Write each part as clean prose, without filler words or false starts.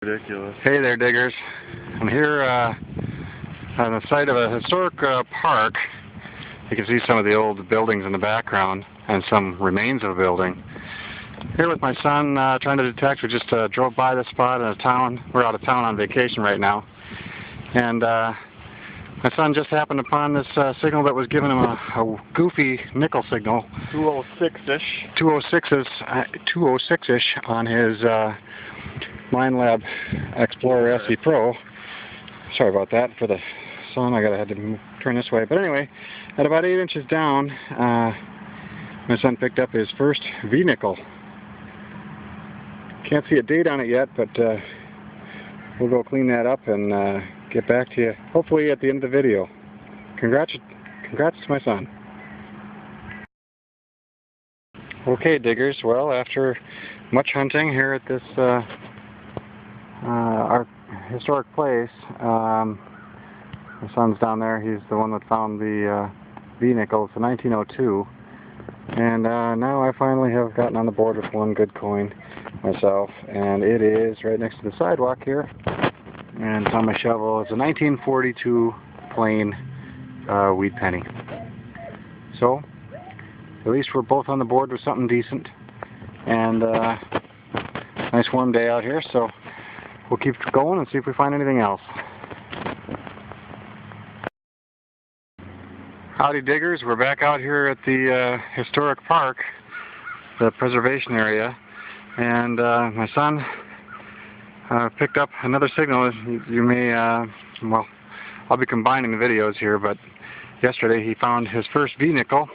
Ridiculous. Hey there, diggers. I'm here on the site of a historic park. You can see some of the old buildings in the background and some remains of a building. Here with my son trying to detect. We just drove by this spot in a town. We're out of town on vacation right now. And my son just happened upon this signal that was giving him a goofy nickel signal. 206-ish. 206-ish on his MineLab Explorer SE Pro. Sorry about that for the sun. I had to turn this way. But anyway, at about 8 inches down, my son picked up his first V-nickel. Can't see a date on it yet, but we'll go clean that up and get back to you, hopefully at the end of the video. Congrats to my son. Okay, diggers. Well, after much hunting here at this our historic place, my son's down there. He's the one that found the V-nickel. It's a 1902, and now I finally have gotten on the board with one good coin myself, and it is right next to the sidewalk here, and it's on my shovel. It's a 1942 plain wheat penny. So at least we're both on the board with something decent, and nice warm day out here, so we'll keep going and see if we find anything else. Howdy, diggers. We're back out here at the historic park, the preservation area, and my son picked up another signal. You may, well, I'll be combining the videos here, but yesterday he found his first V-nickel,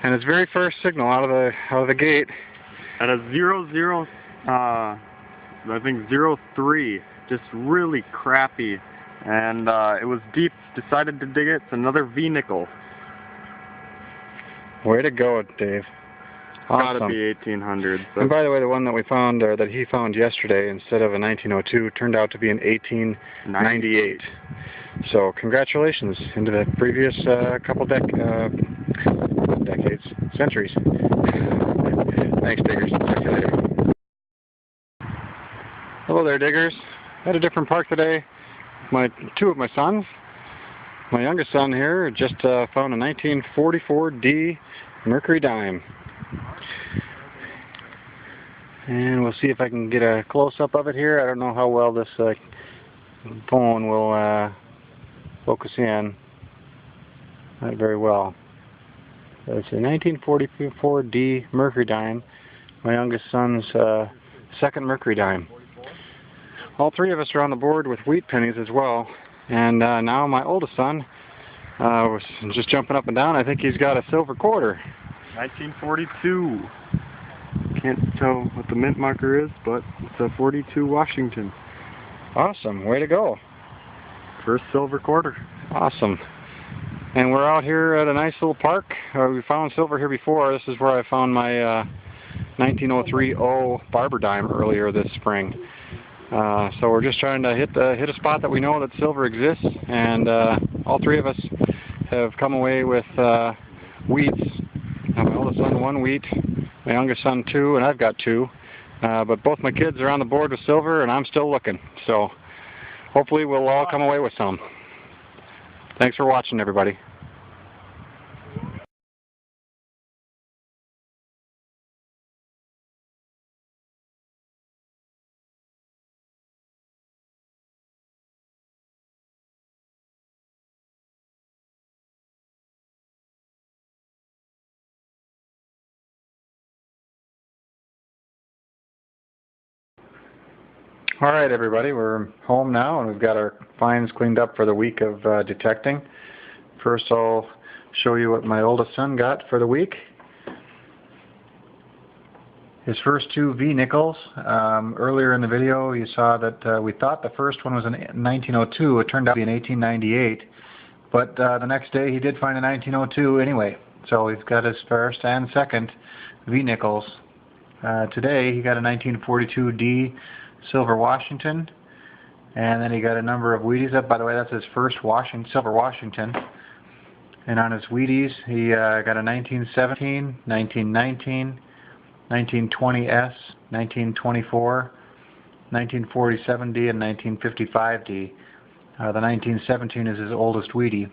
and his very first signal out of the gate At a 00, I think 03, just really crappy, and it was deep. Decided to dig it. It's another V-nickel. Way to go, Dave. Awesome. Gotta be 1800. And by the way, the one that we found, or that he found yesterday, instead of a 1902, turned out to be an 1898. So congratulations into the previous couple decades, centuries. Thanks, diggers. Talk to you later. Hello there, diggers. At a different park today. Two of my sons. My youngest son here just found a 1944 D Mercury dime. And we'll see if I can get a close-up of it here. I don't know how well this phone will focus in. Not very well. It's a 1944 D Mercury dime. My youngest son's second Mercury dime. All three of us are on the board with wheat pennies as well. And now my oldest son was just jumping up and down. I think he's got a silver quarter. 1942. Can't tell what the mint marker is, but it's a 42 Washington. Awesome. Way to go. First silver quarter. Awesome. And we're out here at a nice little park. We found silver here before. This is where I found my 1903 O barber dime earlier this spring. So we're just trying to hit a spot that we know that silver exists, and all three of us have come away with wheats. My oldest son 1 wheat, my youngest son 2, and I've got 2. But both my kids are on the board with silver, and I'm still looking. So hopefully we'll all come away with some. Thanks for watching, everybody. Alright, everybody, we're home now and we've got our finds cleaned up for the week of detecting. First I'll show you what my oldest son got for the week. His first 2 V-nickels. Earlier in the video you saw that we thought the first one was in 1902. It turned out to be in 1898. But the next day he did find a 1902 anyway. So he's got his first and second V-nickels. Today he got a 1942 D Silver Washington, and then he got a number of Wheaties up. By the way, that's his first Silver Washington. And on his Wheaties, he got a 1917, 1919, 1920S, 1924, 1947D and 1955D. The 1917 is his oldest wheatie.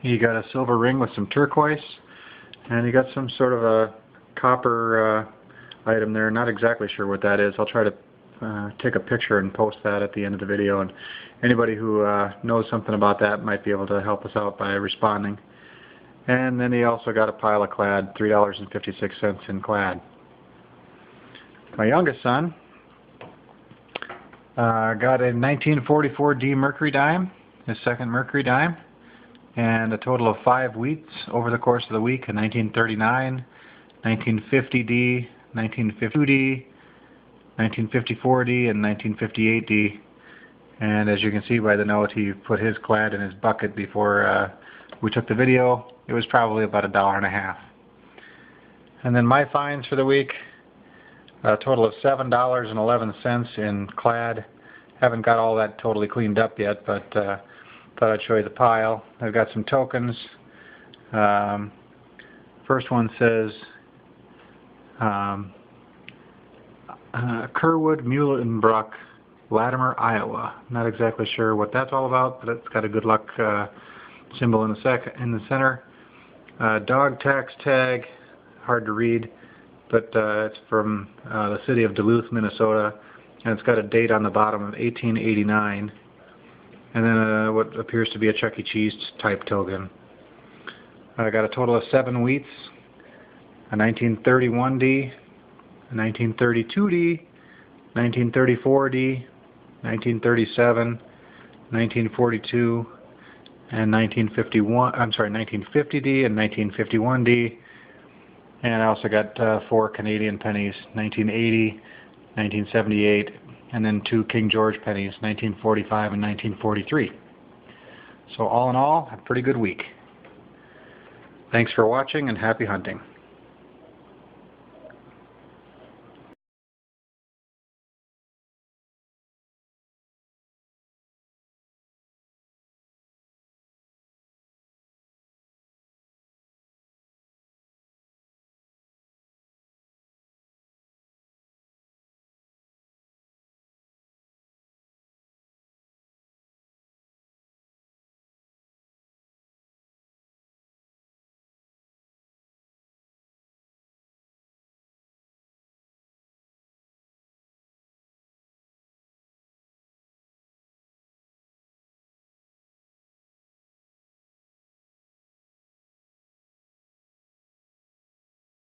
He got a silver ring with some turquoise, and he got some sort of a copper item there. Not exactly sure what that is. I'll try to take a picture and post that at the end of the video, and anybody who knows something about that might be able to help us out by responding. And then he also got a pile of clad, $3.56 in clad. My youngest son got a 1944D Mercury dime, his second Mercury dime, and a total of 5 wheats over the course of the week: a 1939, 1950D, 1952D, 1954D, and 1958D. And as you can see by the note, he put his clad in his bucket before we took the video. It was probably about $1.50. And then my finds for the week, a total of $7.11 in clad. Haven't got all that totally cleaned up yet, but thought I'd show you the pile. I've got some tokens. First one says Kerwood, Muhlenbrook, Latimer, Iowa. Not exactly sure what that's all about, but it's got a good luck symbol in the center. Dog tax tag, hard to read, but it's from the city of Duluth, Minnesota, and it's got a date on the bottom of 1889, and then what appears to be a Chuck E. Cheese type token. I got a total of 7 wheats, a 1931D, a 1932D, 1934D, 1937, 1942, and 1950D and 1951D. And I also got 4 Canadian pennies, 1980, 1978, and then 2 King George pennies, 1945 and 1943. So all in all, a pretty good week. Thanks for watching, and happy hunting.